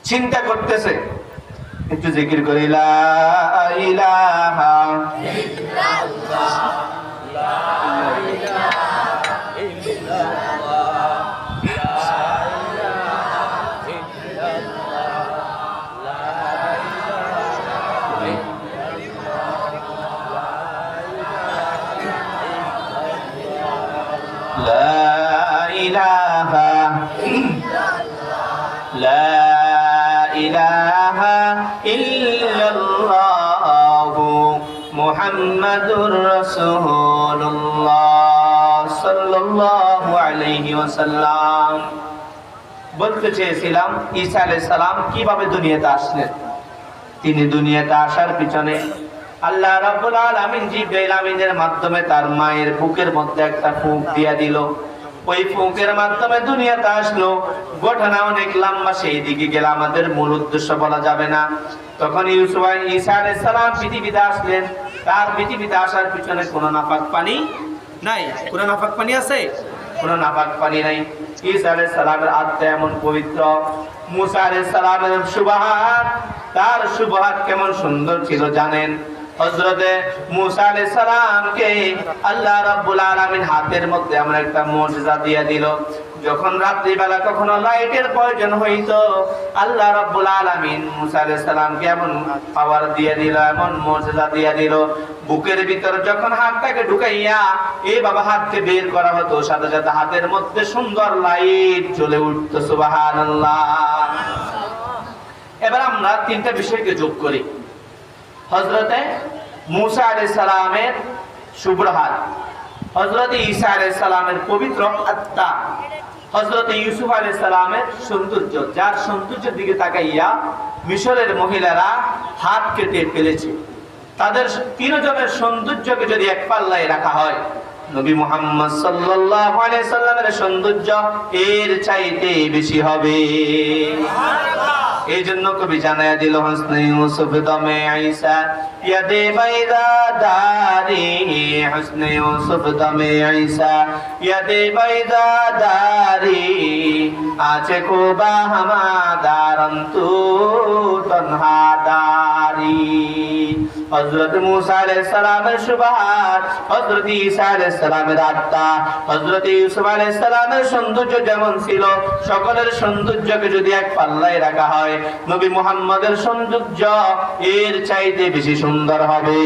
চিন্তা করতেছে, একটু জিকির করি লা ইলাহা ইল্লাল্লাহ, লা ইলাহা ইল্লাল্লাহ, লা ইলাহা ইল্লাল্লাহ, লা ইলাহা লা ইলাহা ইল্লাল্লাহ মুহাম্মাদুর রাসূলুল্লাহ সাল্লাল্লাহু আলাইহি ওয়াসাল্লাম। বলতে চেয়েছিলাম ঈসা আলাইহিস সালাম কিভাবে দুনিয়াতে আসলেন। তিনি দুনিয়াতে আসার পিছনে আল্লাহ রাব্বুল আলামিন জিবরাইল আমিনের মাধ্যমে তার মায়ের বুকের মধ্যে একটা ফুঁক দিয়া দিল। ওই ফুঁকের মাধ্যমে দুনিয়াতে আসলো। ঘটনা অনেক লম্বা, সেই দিকে গেলে আমাদের মূল উদ্দেশ্য বলা যাবে না। তখন ঈসা আলাইহিস সালাম পৃথিবীতে আসলেন। তার পৃথিবীতে আসার পিছনে কোনো নাপাক পানি নাই। কোনো নাপাক পানি আছে? কোনো নাপাক পানি নাই। ঈসা আলাইহিস সালামের আত্মা এমন পবিত্র। মুসা আলাইহিস সালামের সুবহান, তার সুবহান কেমন সুন্দর ছিল জানেন? হযরতে মুসা আলাইহিস সালামকে আল্লাহ রাব্বুল আলামিন হাতের মধ্যে এমন একটা মুজিজা দিয়ে দিল। যখন রাত্রি বেলা কখনো লাইটের প্রয়োজন হইতো, আল্লাহ রাব্বুল আলামিন মুসা আলাইহিস সালামকে এমন পাওয়ার দিয়ে দিল, এমন মুজিজা দিয়ে দিল। বুকের ভিতর যখন হাতটাকে ঢুকাইয়া বাবা হাতকে বের করা হতো, সাথে সাথে হাতের মধ্যে সুন্দর লাইট জ্বলে উঠতো। সুবহানাল্লাহ। এবার আমরা তিনটা বিষয়কে যোগ করি। হযরতে মুসা আলাইহিস সালামের শুভ্র হাত, হযরতে ঈসা আলাইহিস সালামের পবিত্র আত্মা, হযরতে ইউসুফ আলাইহিস সালামের সৌন্দর্য, যার সৌন্দর্যের দিকে তাকাইয়া মিশরের মহিলারা হাত কেটে ফেলেছে। তাদের তিনজনের সৌন্দর্যকে যদি এক পাল্লায় রাখা হয়, নবী মুহাম্মদ সাল্লাল্লাহু আলাইহি সাল্লামের সৌন্দর্য এর চাইতে বেশি হবে। এই জন্য কবি জানায়া দিল, হুসনে ইউসুফ দমে ঈসা ইয়াদে বাইদা দারি, হুসনে ইউসুফ দমে ঈসা ইয়াদে বাইদা দারি, আছে কুবা হামাদারন্তু তনহা দারি। হযরত মুসা আলাইহিস সালামের সুবহান, হযরত ঈসা আলাইহিস সালামের আত্মা, হযরত ইউসুফ আলাইহিস সালামের সৌন্দর্য যেমন ছিল, সকলের সৌন্দর্যকে যদি এক পাল্লায় রাখা হয়, নবী মুহাম্মদের সৌন্দর্য এর চাইতে বেশি সুন্দর হবে।